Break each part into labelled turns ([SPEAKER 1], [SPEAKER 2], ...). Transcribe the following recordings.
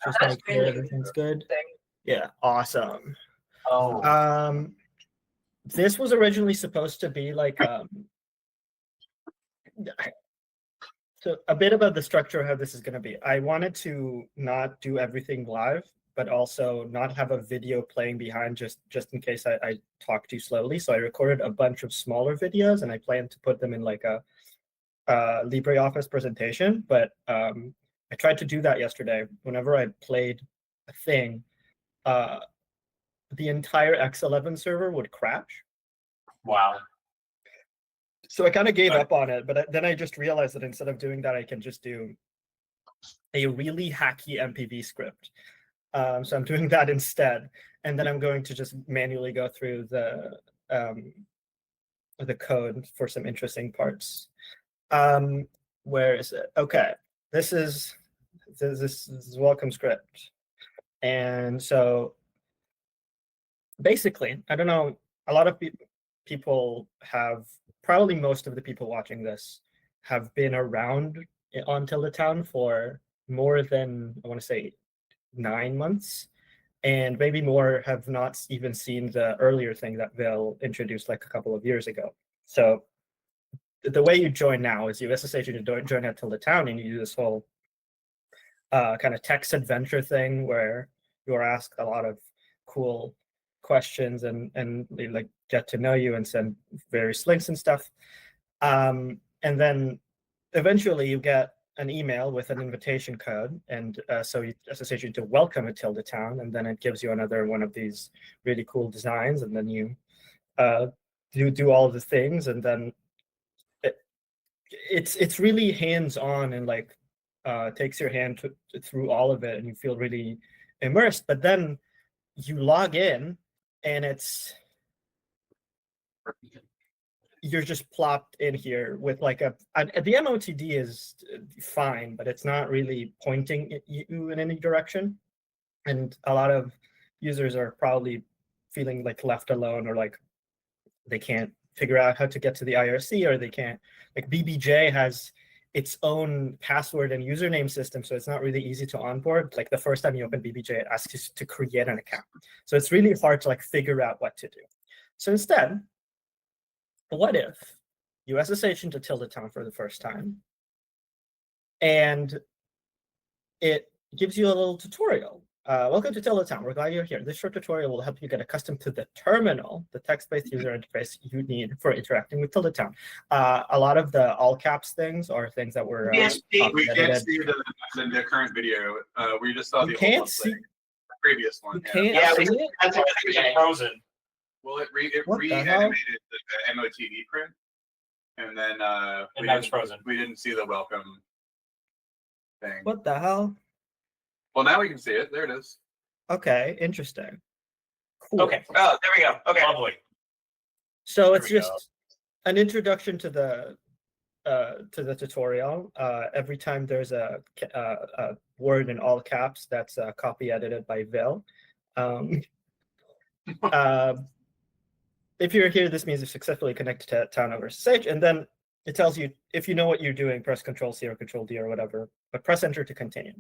[SPEAKER 1] Just make sure everything's good. Yeah, awesome.
[SPEAKER 2] Oh.
[SPEAKER 1] This was originally supposed to be like so a bit about the structure of how this is going to be. I wanted to not do everything live, but also not have a video playing behind just in case I talk too slowly. So I recorded a bunch of smaller videos and I plan to put them in like a LibreOffice presentation. But I tried to do that yesterday. Whenever I played a thing, the entire X11 server would crash.
[SPEAKER 2] Wow.
[SPEAKER 1] So I kind of gave up on it, but then I just realized that instead of doing that, I can just do a really hacky MPV script. So I'm doing that instead, and then I'm going to just manually go through the code for some interesting parts. Where is it? Okay, this is welcome script, and so basically, I don't know. A lot of people have, probably most of the people watching this have been around on Tilda Town for more than, I want to say, 9 months, and maybe more have not even seen the earlier thing that Vil introduced like a couple of years ago. So the way you join now is you SSH to join at Tilda Town, and you do this whole kind of text adventure thing where you are asked a lot of cool questions and they like get to know you and send various links and stuff. And then eventually you get an email with an invitation code, and so you SSH to welcome at Tilda Town, and then it gives you another one of these really cool designs, and then you do all the things, and then it's really hands-on and like takes your hand through all of it, and you feel really immersed. But then you log in, and you're just plopped in here with like the MOTD is fine, but it's not really pointing you in any direction. And a lot of users are probably feeling like left alone, or like they can't figure out how to get to the IRC, or they can't, like BBJ has its own password and username system, so it's not really easy to onboard. Like the first time you open BBJ, it asks you to create an account. So it's really hard to like figure out what to do. So instead, what if you SSH into Tilda Town for the first time, and it gives you a little tutorial. Welcome to Tilda Town. We're glad you're here. This short tutorial will help you get accustomed to the terminal, the text-based user interface you need for interacting with Tilda Town. A lot of the all caps things are things that were
[SPEAKER 3] we can't see the current video. We just saw the old one playing. The previous one.
[SPEAKER 1] Yeah,
[SPEAKER 2] we that's frozen.
[SPEAKER 3] Well, it reanimated the MOTD print, and then we didn't see the welcome thing.
[SPEAKER 1] What the hell?
[SPEAKER 3] Well, now we can see it. There it is.
[SPEAKER 1] Okay, interesting. Cool.
[SPEAKER 2] Okay. Oh, there we go. Okay. Lovely.
[SPEAKER 1] So it's just an introduction to the tutorial. Every time there's a word in all caps, that's copy edited by Vil. If you're here, this means you've successfully connected to Town over SSH, and then it tells you if you know what you're doing, press Control-C or Control-D or whatever, but press Enter to continue.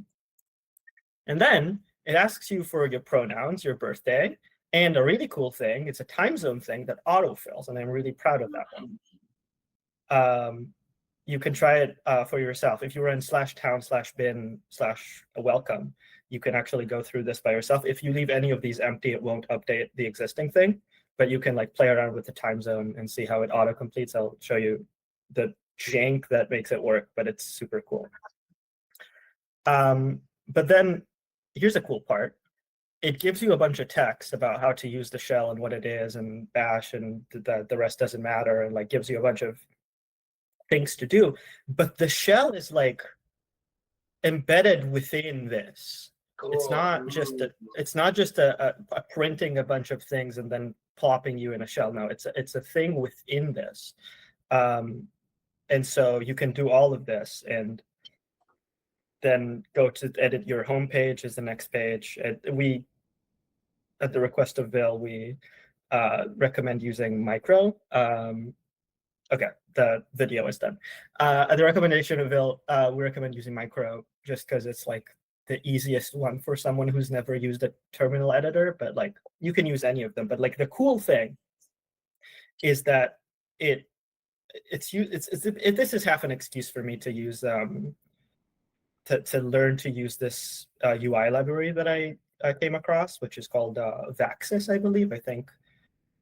[SPEAKER 1] And then it asks you for your pronouns, your birthday, and a really cool thing, it's a time zone thing that autofills, and I'm really proud of that one. You can try it for yourself. If you were in /town/bin/welcome, you can actually go through this by yourself. If you leave any of these empty, it won't update the existing thing, but you can like play around with the time zone and see how it auto-completes. I'll show you the jank that makes it work, but it's super cool. But then here's a cool part. It gives you a bunch of text about how to use the shell and what it is and bash, and the rest doesn't matter, and like gives you a bunch of things to do. But the shell is like embedded within this. Cool. It's not just a printing a bunch of things and then plopping you in a shell. No, it's a thing within this. And so you can do all of this and then go to edit your home page is the next page. We, at the request of Vil, we recommend using micro. Okay, the video is done. At the recommendation of Vil, we recommend using micro just because it's like the easiest one for someone who's never used a terminal editor, but like you can use any of them. But like the cool thing is that this is half an excuse for me to use to learn to use this UI library that I came across, which is called Vaxis, I believe. I think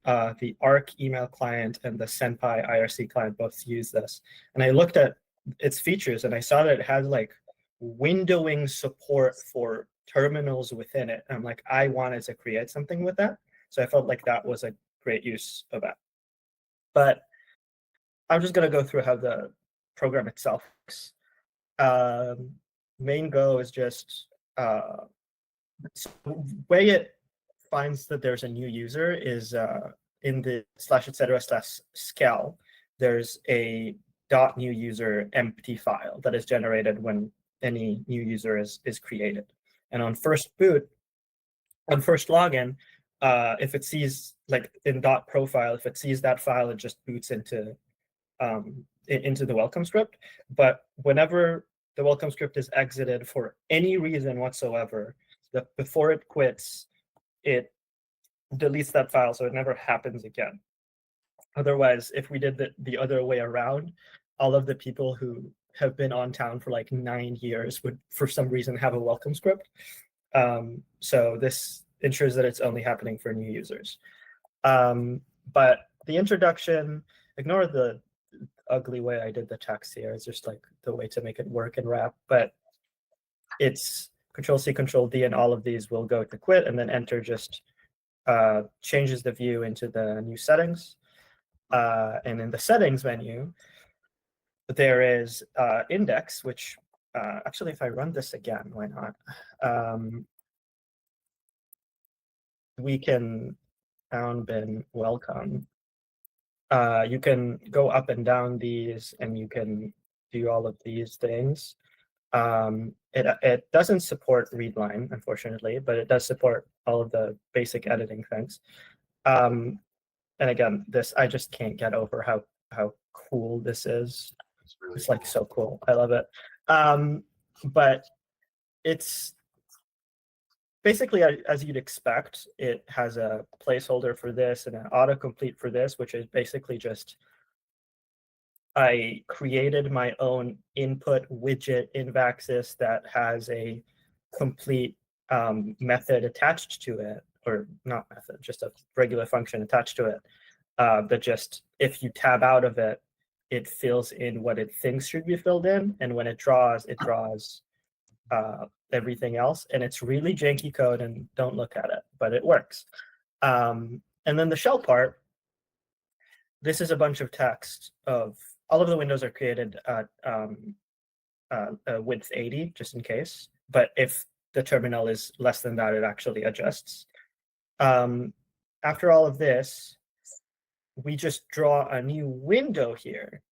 [SPEAKER 1] the Arc email client and the Senpai IRC client both use this. And I looked at its features and I saw that it has like windowing support for terminals within it. And I'm like, I wanted to create something with that. So I felt like that was a great use of that. But I'm just going to go through how the program itself works. Main Go is just so the way it finds that there's a new user is in the /etc/scal. There's a .new user empty file that is generated when any new user is created. And on first boot, on first login, if it sees like in .profile, if it sees that file, it just boots into the welcome script. But whenever the welcome script is exited for any reason whatsoever, before it quits, it deletes that file so it never happens again. Otherwise, if we did the other way around, all of the people who have been on town for like 9 years would for some reason have a welcome script. So this ensures that it's only happening for new users. But the introduction, ignore the ugly way I did the text here. It's just like the way to make it work in wrap. But it's Control-C, Control-D, and all of these will go to quit, and then Enter just changes the view into the new settings. And in the settings menu, there is index, which actually, if I run this again, why not? We can down bin welcome. You can go up and down these, and you can do all of these things. It doesn't support readline, unfortunately, but it does support all of the basic editing things. And again, this I just can't get over how cool this is. It's like so cool. I love it. But it's basically, as you'd expect, it has a placeholder for this and an autocomplete for this, which is basically just I created my own input widget in Vaxis that has a complete method attached to it, or not method, just a regular function attached to it. That just, if you tab out of it, it fills in what it thinks should be filled in. And when it draws everything else. And it's really janky code, and don't look at it, but it works. And then the shell part, this is a bunch of text of all of the windows are created at width 80, just in case. But if the terminal is less than that, it actually adjusts. After all of this, we just draw a new window here.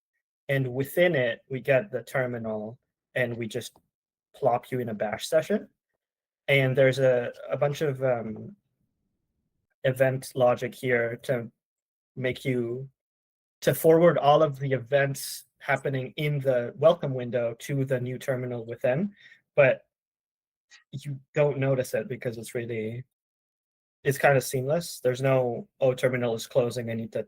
[SPEAKER 1] And within it, we get the terminal, and we just plop you in a bash session. And there's a bunch of event logic here to make you to forward all of the events happening in the welcome window to the new terminal within, but you don't notice it because it's kind of seamless. There's no, oh, terminal is closing, I need to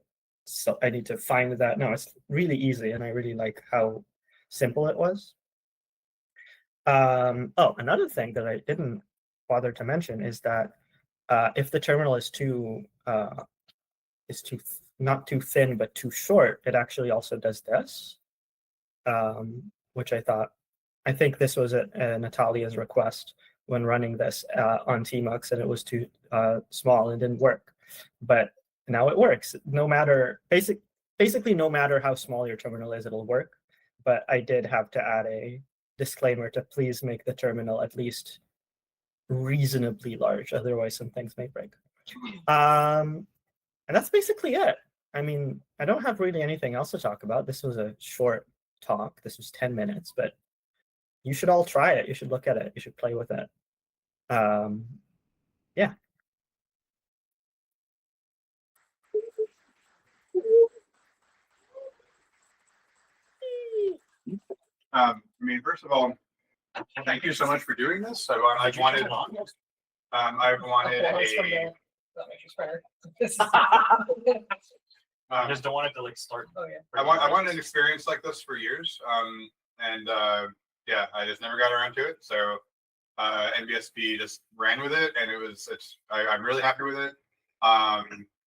[SPEAKER 1] find that. No, it's really easy, and I really like how simple it was. Oh, another thing that I didn't bother to mention is that if the terminal is not too thin but too short, it actually also does this, which I think this was Natalia's request when running this on Tmux, and it was too small and didn't work. But now it works. Basically, no matter how small your terminal is, it'll work. But I did have to add a disclaimer to please make the terminal at least reasonably large, otherwise some things may break. And that's basically it. I mean, I don't have really anything else to talk about. This was a short talk. This was 10 minutes, but you should all try it. You should look at it. You should play with it. Yeah.
[SPEAKER 3] I mean, first of all, Thank you so much for doing this. I wanted
[SPEAKER 4] That makes you swear.
[SPEAKER 2] I just don't want it to like start.
[SPEAKER 4] Oh, yeah.
[SPEAKER 3] I wanted an experience like this for years. Yeah, I just never got around to it. So nbsp just ran with it, and I'm really happy with it.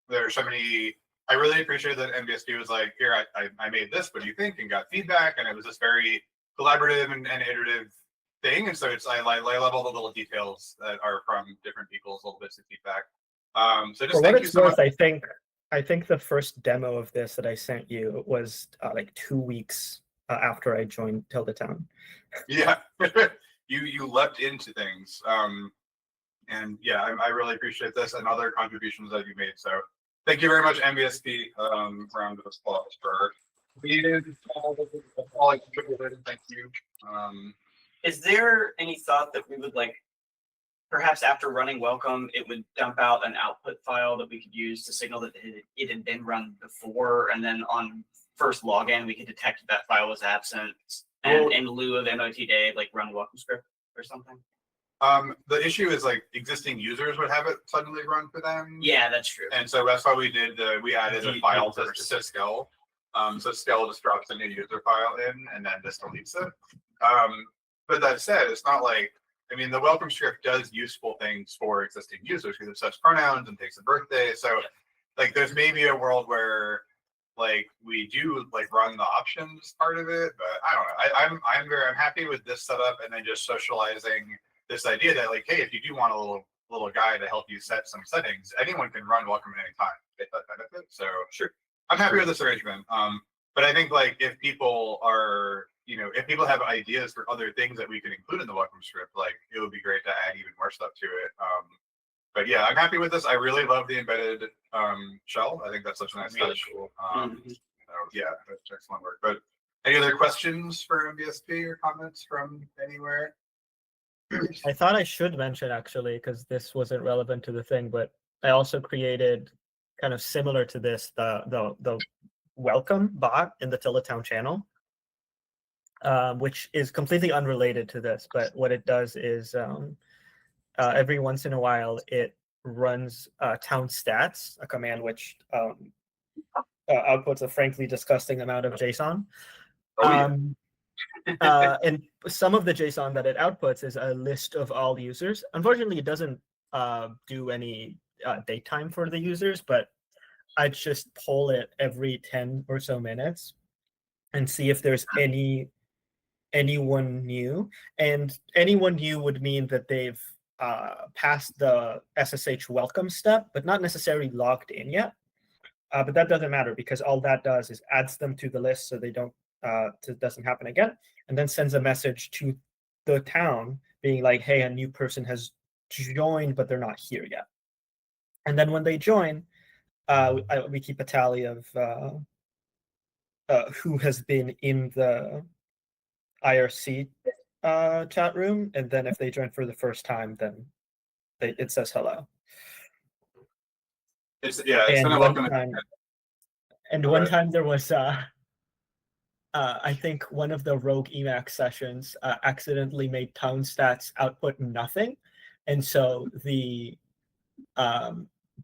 [SPEAKER 3] There are so many. I really appreciate that nbsp was like, here, I made this, what do you think, and got feedback, and it was this very collaborative and iterative thing. And so I love all the little details that are from different people's little bits of feedback. So just
[SPEAKER 1] For
[SPEAKER 3] thank
[SPEAKER 1] what
[SPEAKER 3] you
[SPEAKER 1] it's
[SPEAKER 3] so
[SPEAKER 1] worth,
[SPEAKER 3] much.
[SPEAKER 1] I think the first demo of this that I sent you was like 2 weeks after I joined Tilda Town.
[SPEAKER 3] Yeah, you leapt into things. And yeah, I really appreciate this and other contributions that you made. So thank you very much, nbsp. Round of applause for all I contributed. Thank you.
[SPEAKER 5] Is there any thought that we would like, perhaps after running welcome, it would dump out an output file that we could use to signal that it had been run before, and then on first login we could detect if that file was absent, and in lieu of MOT day, like run welcome script or something?
[SPEAKER 3] The issue is like existing users would have it suddenly run for them.
[SPEAKER 5] Yeah, that's true.
[SPEAKER 3] And so that's why we added a file to Syscale. So Scale just drops a new user file in and then just deletes it. But that said, it's not like, I mean, the welcome script does useful things for existing users because it sets pronouns and takes a birthday. So like there's maybe a world where like we do like run the options part of it, but I don't know. I'm happy with this setup, and then just socializing this idea that like, hey, if you do want a little guy to help you set some settings, anyone can run welcome at any time, get that benefit. So
[SPEAKER 5] sure,
[SPEAKER 3] I'm happy with this arrangement. But I think like if people have ideas for other things that we could include in the welcome script, like it would be great to add even more stuff to it. But yeah, I'm happy with this. I really love the embedded shell. I think that's such a nice touch. Yeah, that's excellent work. But any other questions for nbsp or comments from anywhere?
[SPEAKER 1] I thought I should mention actually, because this wasn't relevant to the thing, but I also created kind of similar to this the welcome bot in the Tilda Town channel, which is completely unrelated to this. But what it does is every once in a while it runs town stats, a command which outputs a frankly disgusting amount of JSON. And some of the JSON that it outputs is a list of all users. Unfortunately, it doesn't do any date time for the users, but I just poll it every 10 or so minutes and see if there's anyone new. And anyone new would mean that they've passed the SSH welcome step, but not necessarily logged in yet. But that doesn't matter, because all that does is adds them to the list so they don't it doesn't happen again, and then sends a message to the town being like, hey, a new person has joined, but they're not here yet. And then when they join, we keep a tally of who has been in the IRC chat room, and then if they join for the first time, then it says hello.
[SPEAKER 3] It's been a welcome.
[SPEAKER 1] One time there was I think one of the rogue Emacs sessions accidentally made town stats output nothing, and so the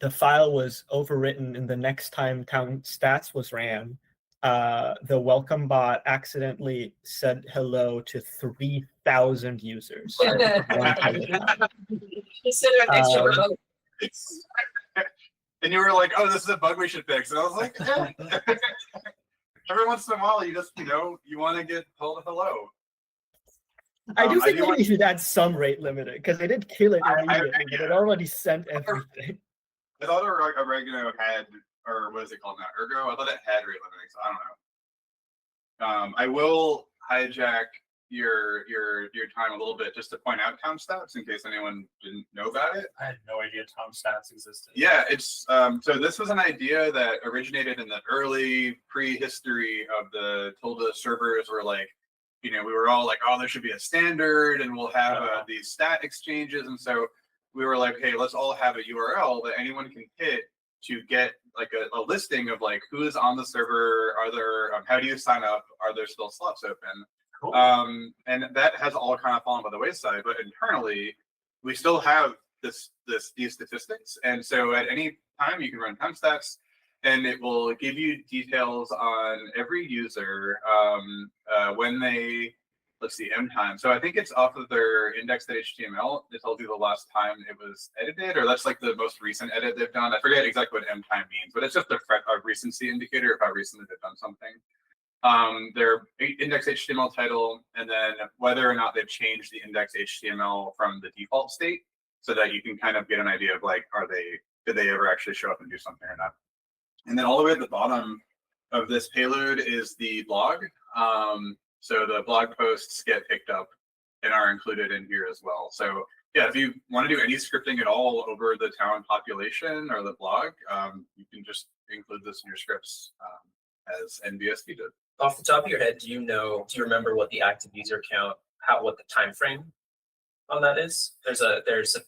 [SPEAKER 1] file was overwritten, and the next time town stats was ran, the welcome bot accidentally said hello to 3,000 users.
[SPEAKER 3] And you were like, oh, this is a bug we should fix. And I was like, every once in a while, you just, you want to get told hello.
[SPEAKER 1] I do think that you should add some rate limiter, because they did kill it immediately, but it already sent everything.
[SPEAKER 3] I thought Oregano had, or what is it called now? Ergo? I thought it had rate limiting, so I don't know. I will hijack your time a little bit just to point out town stats in case anyone didn't know about it.
[SPEAKER 2] I had no idea town stats existed.
[SPEAKER 3] Yeah, it's so this was an idea that originated in the early prehistory of the Tilda servers, where like, we were all like, oh, there should be a standard, and we'll have these stat exchanges, and so we were like, hey, let's all have a URL that anyone can hit to get like a listing of like who is on the server, are there, how do you sign up, are there still slots open?
[SPEAKER 2] Cool.
[SPEAKER 3] And that has all kind of fallen by the wayside, but internally we still have these statistics. And so at any time you can run time stats and it will give you details on every user when they, let's see, M time. So I think it's off of their index.html. It tells you the last time it was edited, or that's like the most recent edit they've done. I forget exactly what M time means, but it's just a recency indicator of how recently they've done something. Their index.html title, and then whether or not they've changed the index.html from the default state, so that you can kind of get an idea of like, did they ever actually show up and do something or not? And then all the way at the bottom of this payload is the blog. So the blog posts get picked up and are included in here as well. So yeah, if you want to do any scripting at all over the town population or the blog, you can just include this in your scripts as nbsp did.
[SPEAKER 6] Off the top of your head, do you remember what the active user count, what the time frame on that is? There's a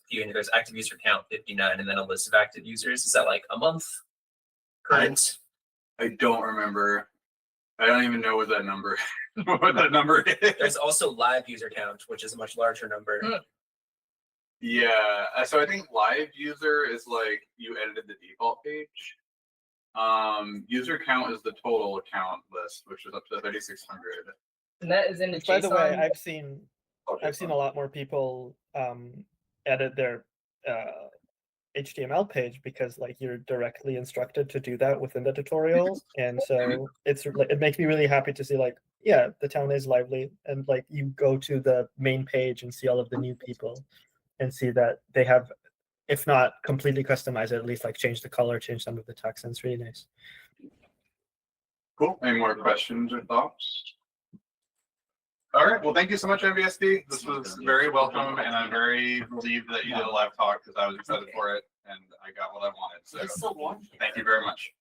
[SPEAKER 6] few, there's active user count 59 and then a list of active users. Is that like a month? Current?
[SPEAKER 3] I don't remember. I don't even know what that number is.
[SPEAKER 6] There's also live user count, which is a much larger number.
[SPEAKER 3] Yeah, so I think live user is like you edited the default page. User count is the total account list, which is up to 3,600.
[SPEAKER 4] And that is in the
[SPEAKER 1] Which, by the way,
[SPEAKER 4] JSON.
[SPEAKER 1] I've seen a lot more people edit their HTML page because like you're directly instructed to do that within the tutorial, and so it makes me really happy to see like, yeah, the town is lively, and like you go to the main page and see all of the new people and see that they have, if not completely customized it, at least like change the color, change some of the text, and it's really nice.
[SPEAKER 3] Cool. Any more questions or thoughts? All right. Well, thank you so much, nbsp. This was very welcome, and I'm very relieved that you did a live talk because I was excited for it and I got what I wanted. So thank you very much.